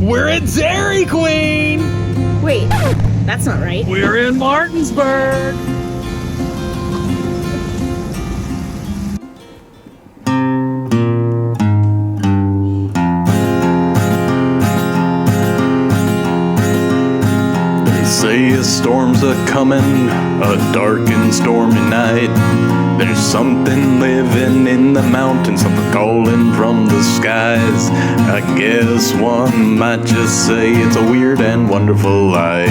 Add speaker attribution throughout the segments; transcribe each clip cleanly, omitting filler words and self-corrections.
Speaker 1: We're at Dairy Queen!
Speaker 2: Wait, that's not right.
Speaker 1: We're in Martinsburg! They say a storm's a-comin', a dark and stormy night. There's something living in the mountains, something calling from the skies. I guess one might just say it's a weird and wonderful life.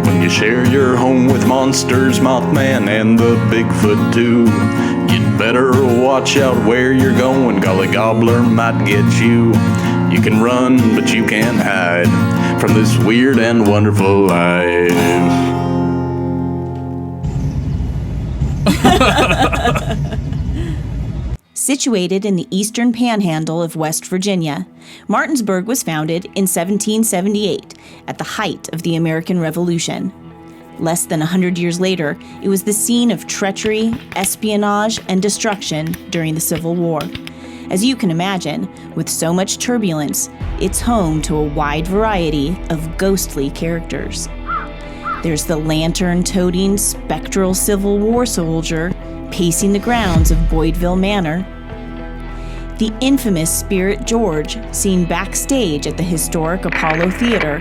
Speaker 1: When you share your home with monsters, Mothman and the Bigfoot too, you'd better watch out where you're going, golly gobbler might get you. You can run, but you can't hide from this weird and wonderful life.
Speaker 2: Situated in the eastern Panhandle of West Virginia, Martinsburg was founded in 1778 at the height of the American Revolution. Less than 100 years later, it was the scene of treachery, espionage, and destruction during the Civil War. As you can imagine, with so much turbulence, it's home to a wide variety of ghostly characters. There's the lantern-toting, spectral Civil War soldier pacing the grounds of Boydville Manor. The infamous Spirit George, seen backstage at the historic Apollo Theater.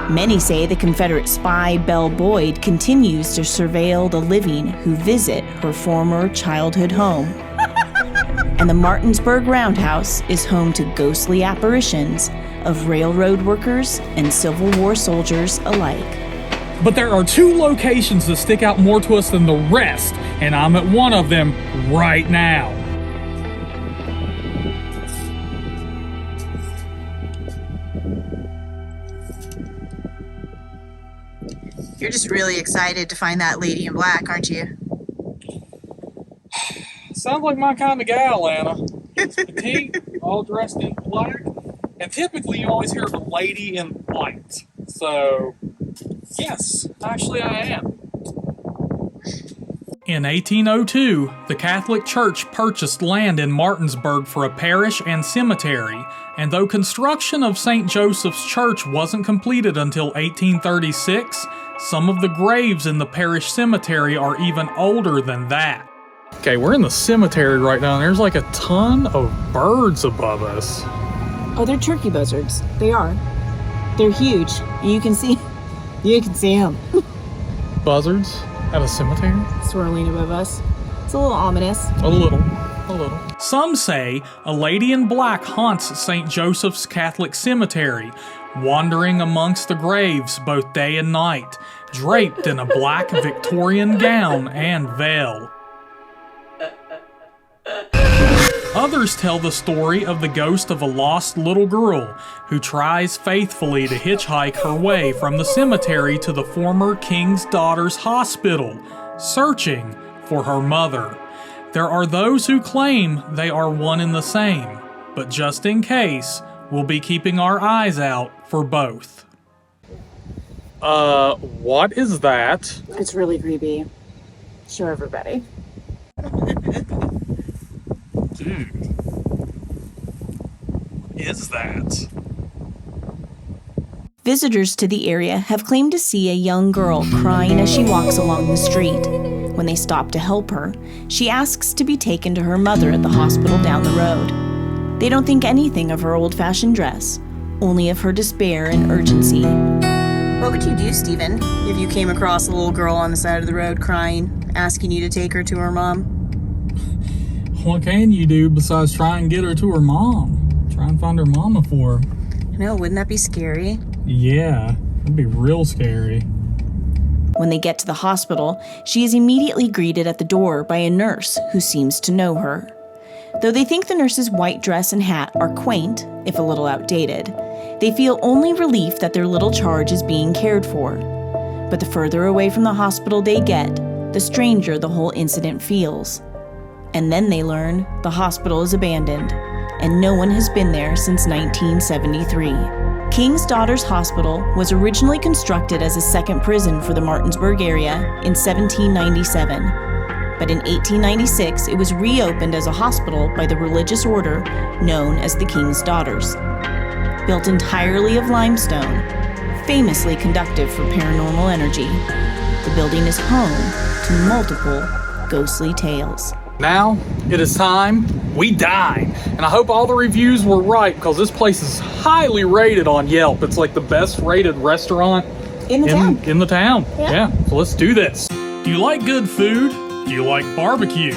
Speaker 2: Many say the Confederate spy Belle Boyd continues to surveil the living who visit her former childhood home. And the Martinsburg Roundhouse is home to ghostly apparitions of railroad workers and Civil War soldiers alike.
Speaker 3: But there are two locations that stick out more to us than the rest, and I'm at one of them right now.
Speaker 2: You're just really excited to find that lady in black, aren't you?
Speaker 3: Sounds like my kind of gal, Anna. Petite, all dressed in black, and typically you always hear the lady in white. So, yes, actually I am. In 1802, the Catholic Church purchased land in Martinsburg for a parish and cemetery, and though construction of St. Joseph's Church wasn't completed until 1836, some of the graves in the parish cemetery are even older than that. Okay, we're in the cemetery right now, and there's like a ton of birds above us.
Speaker 2: Oh, they're turkey buzzards. They are. They're huge. You can see them.
Speaker 3: Buzzards at a cemetery?
Speaker 2: Swirling above us. It's a little ominous.
Speaker 3: A little. Some say a lady in black haunts St. Joseph's Catholic Cemetery, wandering amongst the graves both day and night, draped in a black Victorian gown and veil. Others tell the story of the ghost of a lost little girl who tries faithfully to hitchhike her way from the cemetery to the former King's Daughters Hospital, searching for her mother. There are those who claim they are one and the same, but just in case, we'll be keeping our eyes out for both. What is that?
Speaker 2: It's really creepy. Show everybody.
Speaker 3: Dude. What is that?
Speaker 2: Visitors to the area have claimed to see a young girl crying as she walks along the street. When they stop to help her, she asks to be taken to her mother at the hospital down the road. They don't think anything of her old-fashioned dress, only of her despair and urgency. What would you do, Stephen, if you came across a little girl on the side of the road crying, asking you to take her to her mom?
Speaker 3: What can you do besides try and get her to her mom? Try and find her mama for her.
Speaker 2: No, wouldn't that be scary?
Speaker 3: Yeah, that'd be real scary.
Speaker 2: When they get to the hospital, she is immediately greeted at the door by a nurse who seems to know her. Though they think the nurse's white dress and hat are quaint, if a little outdated, they feel only relief that their little charge is being cared for. But the further away from the hospital they get, the stranger the whole incident feels. And then they learn the hospital is abandoned, and no one has been there since 1973. King's Daughters Hospital was originally constructed as a second prison for the Martinsburg area in 1797. but in 1896 it was reopened as a hospital by the religious order known as the King's Daughters. Built entirely of limestone, famously conductive for paranormal energy, the building is home to multiple ghostly tales.
Speaker 3: Now, it is time we dine. And I hope all the reviews were right, because this place is highly rated on Yelp. It's like the best rated restaurant
Speaker 2: In the town.
Speaker 3: Yeah, so let's do this. Do you like good food? Do you like barbecue?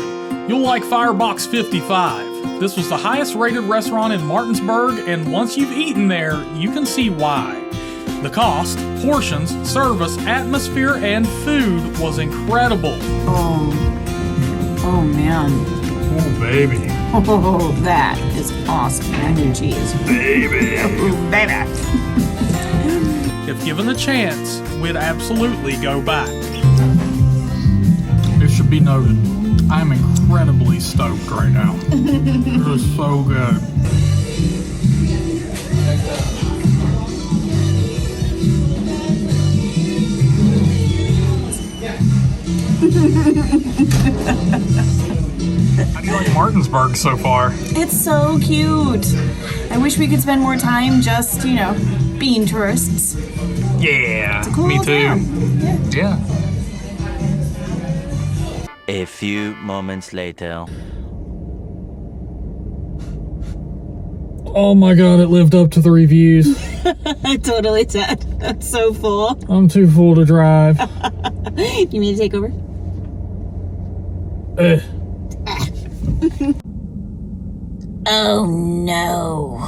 Speaker 3: You'll like Firebox 55. This was the highest rated restaurant in Martinsburg, and once you've eaten there, you can see why. The cost, portions, service, atmosphere, and food was incredible.
Speaker 2: Oh man.
Speaker 3: Oh, baby.
Speaker 2: Oh, that is awesome. Energy is
Speaker 3: Baby.
Speaker 2: baby.
Speaker 3: If given the chance, we'd absolutely go back. It should be noted, I'm incredibly stoked right now. It is so good. How do you like Martinsburg so far?
Speaker 2: It's so cute. I wish we could spend more time just, being tourists.
Speaker 3: Yeah,
Speaker 2: Cool
Speaker 3: me too.
Speaker 2: town.
Speaker 3: Yeah.
Speaker 4: A few moments later.
Speaker 3: Oh my god, it lived up to the reviews.
Speaker 2: I totally did. That's so full.
Speaker 3: I'm too full to drive.
Speaker 2: You want me to take over? Oh no.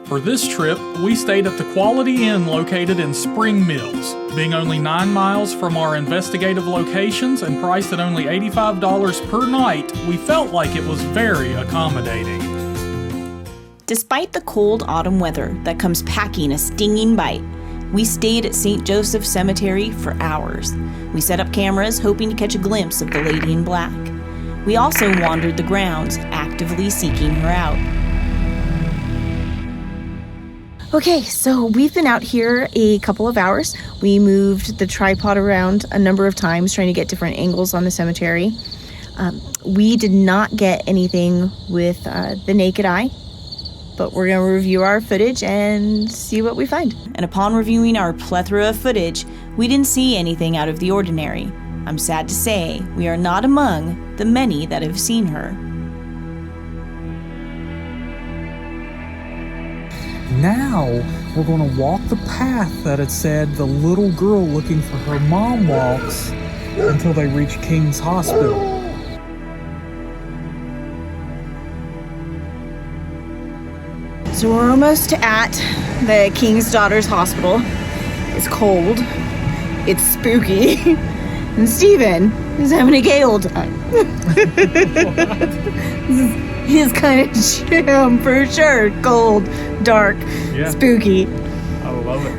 Speaker 3: For this trip, we stayed at the Quality Inn located in Spring Mills. Being only 9 miles from our investigative locations and priced at only $85 per night, we felt like it was very accommodating.
Speaker 2: Despite the cold autumn weather that comes packing a stinging bite, we stayed at St. Joseph Cemetery for hours. We set up cameras hoping to catch a glimpse of the lady in black. We also wandered the grounds, actively seeking her out. Okay, so we've been out here a couple of hours. We moved the tripod around a number of times trying to get different angles on the cemetery. We did not get anything with the naked eye, but we're going to review our footage and see what we find. And upon reviewing our plethora of footage, we didn't see anything out of the ordinary. I'm sad to say we are not among the many that have seen her.
Speaker 3: Now, we're going to walk the path that it said the little girl looking for her mom walks until they reach King's Hospital.
Speaker 2: So we're almost at the King's Daughters Hospital. It's cold, it's spooky, and Steven is having a gay old time. This is his kind of jam for sure. Cold, dark, spooky.
Speaker 3: I love it.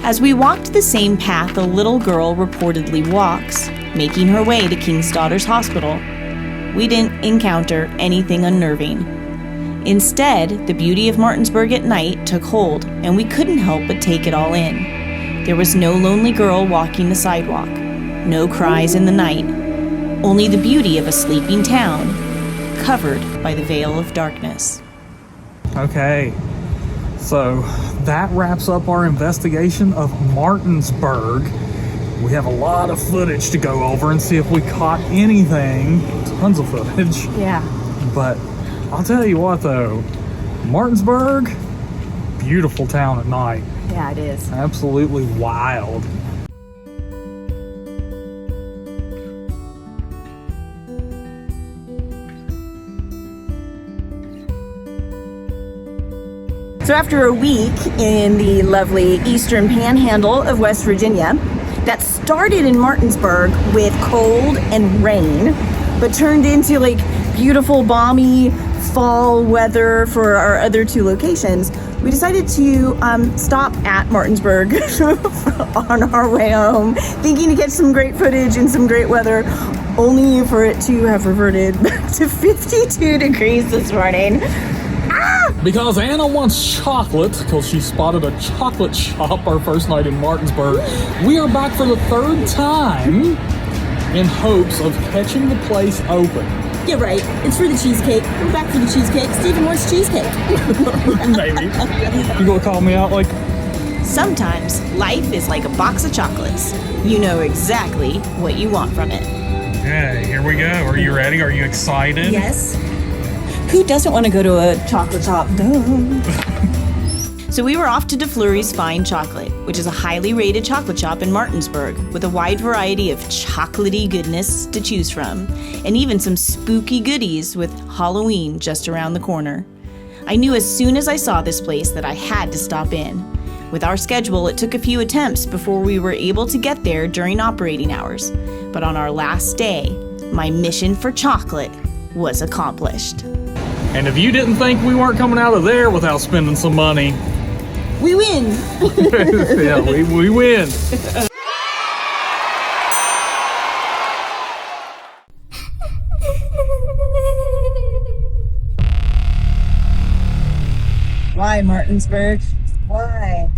Speaker 2: As we walked the same path a little girl reportedly walks, making her way to King's Daughters Hospital, we didn't encounter anything unnerving. Instead, the beauty of Martinsburg at night took hold, and we couldn't help but take it all in. There was no lonely girl walking the sidewalk, no cries in the night, only the beauty of a sleeping town, covered by the veil of darkness.
Speaker 3: Okay, so that wraps up our investigation of Martinsburg. We have a lot of footage to go over and see if we caught anything. Tons of footage.
Speaker 2: Yeah.
Speaker 3: But I'll tell you what though, Martinsburg, beautiful town at night.
Speaker 2: Yeah, it is.
Speaker 3: Absolutely wild.
Speaker 2: So after a week in the lovely eastern panhandle of West Virginia, that started in Martinsburg with cold and rain, but turned into like beautiful, balmy fall weather for our other two locations, we decided to stop at Martinsburg on our way home, thinking to get some great footage and some great weather, only for it to have reverted back to 52 degrees this morning. Ah!
Speaker 3: Because Anna wants chocolate, because she spotted a chocolate shop our first night in Martinsburg. We are back for the third time in hopes of catching the place open.
Speaker 2: You're right. It's for the cheesecake. We're back for the cheesecake. Stephen wants cheesecake.
Speaker 3: Maybe. You gonna call me out like...
Speaker 2: Sometimes life is like a box of chocolates. You know exactly what you want from it.
Speaker 3: Okay, here we go. Are you ready? Are you excited?
Speaker 2: Yes. Who doesn't want to go to a chocolate shop? So we were off to DeFleury's Fine Chocolate, which is a highly rated chocolate shop in Martinsburg with a wide variety of chocolatey goodness to choose from, and even some spooky goodies with Halloween just around the corner. I knew as soon as I saw this place that I had to stop in. With our schedule, it took a few attempts before we were able to get there during operating hours. But on our last day, my mission for chocolate was accomplished.
Speaker 3: And if you didn't think we weren't coming out of there without spending some money...
Speaker 2: We win!
Speaker 3: Yeah, we win.
Speaker 2: Why, Martinsburg? Why?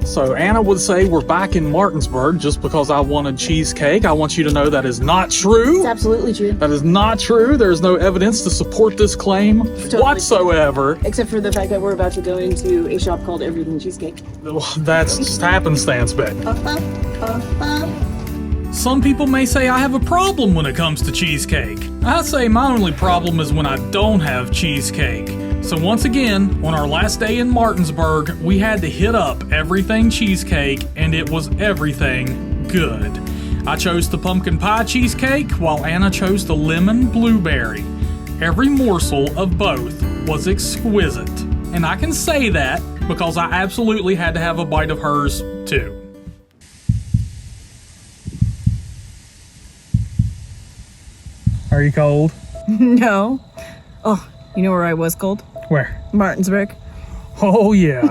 Speaker 3: So Anna would say we're back in Martinsburg just because I wanted cheesecake. I want you to know that is not true.
Speaker 2: It's absolutely true.
Speaker 3: That is not true. There is no evidence to support this claim whatsoever.
Speaker 5: Except for the fact that we're about to go into a shop called Everything Cheesecake.
Speaker 3: That's just happenstance, Beck. Some people may say I have a problem when it comes to cheesecake. I say my only problem is when I don't have cheesecake. So once again, on our last day in Martinsburg, we had to hit up Everything Cheesecake, and it was everything good. I chose the pumpkin pie cheesecake, while Anna chose the lemon blueberry. Every morsel of both was exquisite, and I can say that because I absolutely had to have a bite of hers, too. Are you cold?
Speaker 5: No. Oh, you know where I was cold?
Speaker 3: Where?
Speaker 5: Martinsburg.
Speaker 3: Oh, yeah.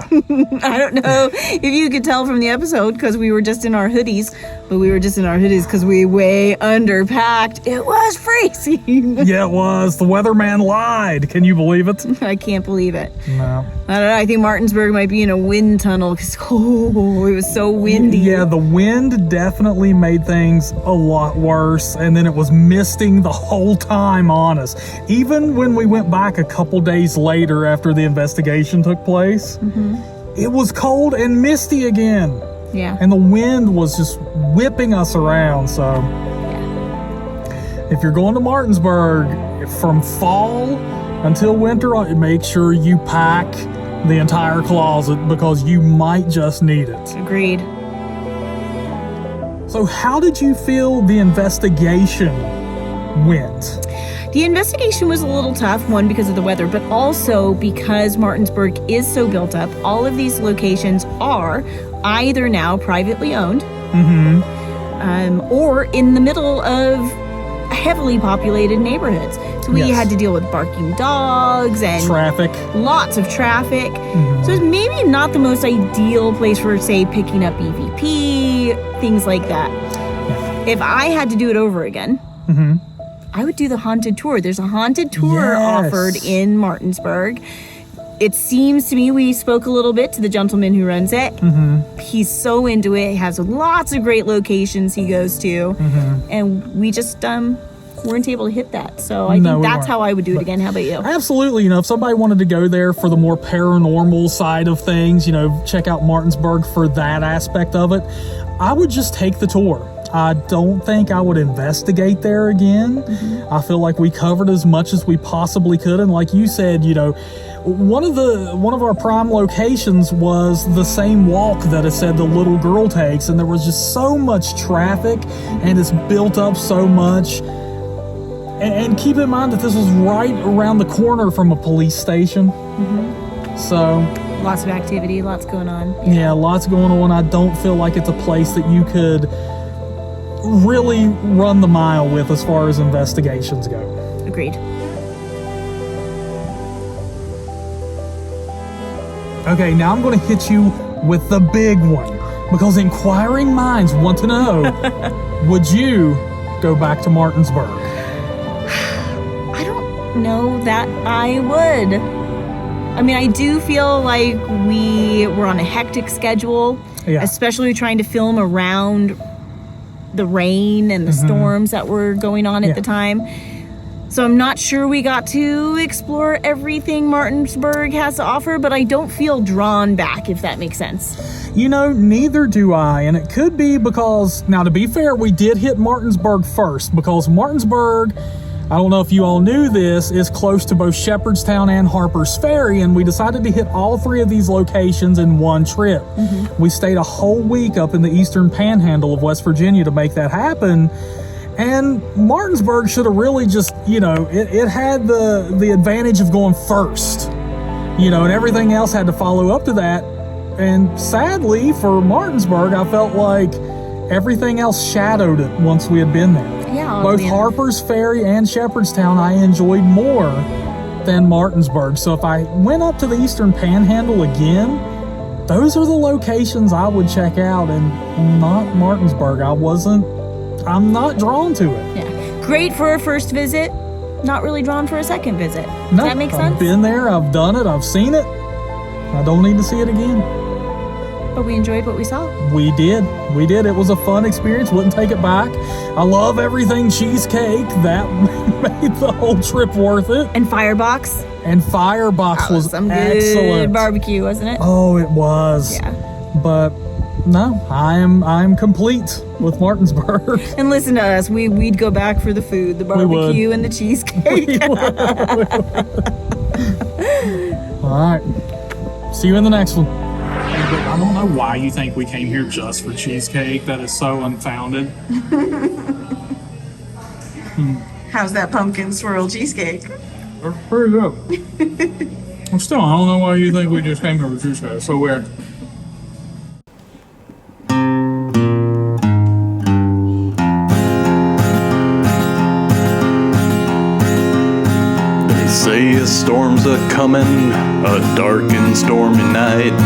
Speaker 5: I don't know if you could tell from the episode because we were just in our hoodies, but we were just in our hoodies because we way underpacked. It was freezing.
Speaker 3: Yeah, it was. The weatherman lied. Can you believe it?
Speaker 5: I can't believe it.
Speaker 3: No.
Speaker 5: I don't know. I think Martinsburg might be in a wind tunnel because, it was so windy.
Speaker 3: Yeah, the wind definitely made things a lot worse, and then it was misting the whole time on us. Even when we went back a couple days later after the investigation took place, it was cold and misty again.
Speaker 5: Yeah.
Speaker 3: And the wind was just whipping us around, so... If you're going to Martinsburg from fall until winter, make sure you pack the entire closet because you might just need it.
Speaker 5: Agreed.
Speaker 3: So how did you feel the investigation went?
Speaker 5: The investigation was a little tough, one, because of the weather, but also because Martinsburg is so built up. All of these locations are either now privately owned or in the middle of heavily populated neighborhoods. So we had to deal with barking dogs and
Speaker 3: traffic.
Speaker 5: Lots of traffic. So it's maybe not the most ideal place for, say, picking up EVP, things like that. If I had to do it over again, I would do the haunted tour. There's a haunted tour offered in Martinsburg. It seems to me, we spoke a little bit to the gentleman who runs it. He's so into it. He has lots of great locations he goes to. And we just weren't able to hit that. So I think that's how I would do it again. How about you?
Speaker 3: Absolutely. If somebody wanted to go there for the more paranormal side of things, check out Martinsburg for that aspect of it, I would just take the tour. I don't think I would investigate there again. I feel like we covered as much as we possibly could. And like you said, one of our prime locations was the same walk that it said the little girl takes. And there was just so much traffic and it's built up so much. And keep in mind that this was right around the corner from a police station. So...
Speaker 5: lots of activity, lots going on.
Speaker 3: Yeah, lots going on. I don't feel like it's a place that you could really run the mile with as far as investigations go.
Speaker 5: Agreed.
Speaker 3: Okay, now I'm going to hit you with the big one because inquiring minds want to know, would you go back to Martinsburg?
Speaker 5: don't know that I would. I mean, I do feel like we were on a hectic schedule, especially trying to film around the rain and the storms that were going on at the time. So I'm not sure we got to explore everything Martinsburg has to offer, but I don't feel drawn back, if that makes sense.
Speaker 6: You know, neither do I, and it could be because, now to be fair, we did hit Martinsburg first, because Martinsburg, I don't know if you all knew this, is close to both Shepherdstown and Harper's Ferry, and we decided to hit all three of these locations in one trip. We stayed a whole week up in the eastern Panhandle of West Virginia to make that happen. And Martinsburg should have really just, you know, it had the advantage of going first, you know, and everything else had to follow up to that. And sadly for Martinsburg, I felt like everything else shadowed it once we had been there.
Speaker 5: Yeah.
Speaker 6: Both Harper's Ferry and Shepherdstown I enjoyed more than Martinsburg. So if I went up to the eastern Panhandle again, those are the locations I would check out, and not Martinsburg. I'm not drawn to it.
Speaker 5: Yeah. Great for a first visit, not really drawn for a second visit. Does
Speaker 6: No,
Speaker 5: that make sense?
Speaker 6: I've been there, I've done it, I've seen it. I don't need to see it again.
Speaker 5: But we enjoyed what we saw.
Speaker 6: We did. It was a fun experience. Wouldn't take it back. I love everything cheesecake. That made the whole trip worth it.
Speaker 5: And Firebox.
Speaker 6: And Firebox was
Speaker 5: some
Speaker 6: excellent.
Speaker 5: good barbecue, wasn't it?
Speaker 6: Oh, it was.
Speaker 5: Yeah.
Speaker 6: But no, I'm complete with Martinsburg.
Speaker 5: And listen to us. We'd go back for the food, the barbecue and the cheesecake.
Speaker 6: All right. See you in the next one.
Speaker 3: I don't know why you think we came here just for cheesecake. That is so unfounded.
Speaker 7: How's that pumpkin swirl cheesecake?
Speaker 3: That's pretty good. Still, I don't know why you think we just came here for cheesecake. It's so weird.
Speaker 1: They say a storm's a-comin', a dark and stormy night.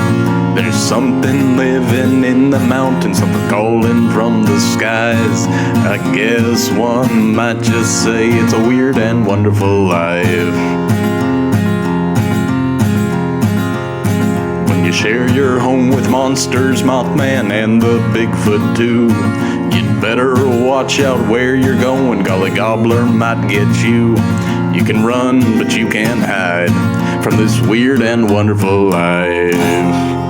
Speaker 1: There's something living in the mountains, something calling from the skies. I guess one might just say it's a weird and wonderful life. When you share your home with monsters, Mothman, and the Bigfoot too, you'd better watch out where you're going. Golly Gobbler might get you. You can run, but you can't hide from this weird and wonderful life.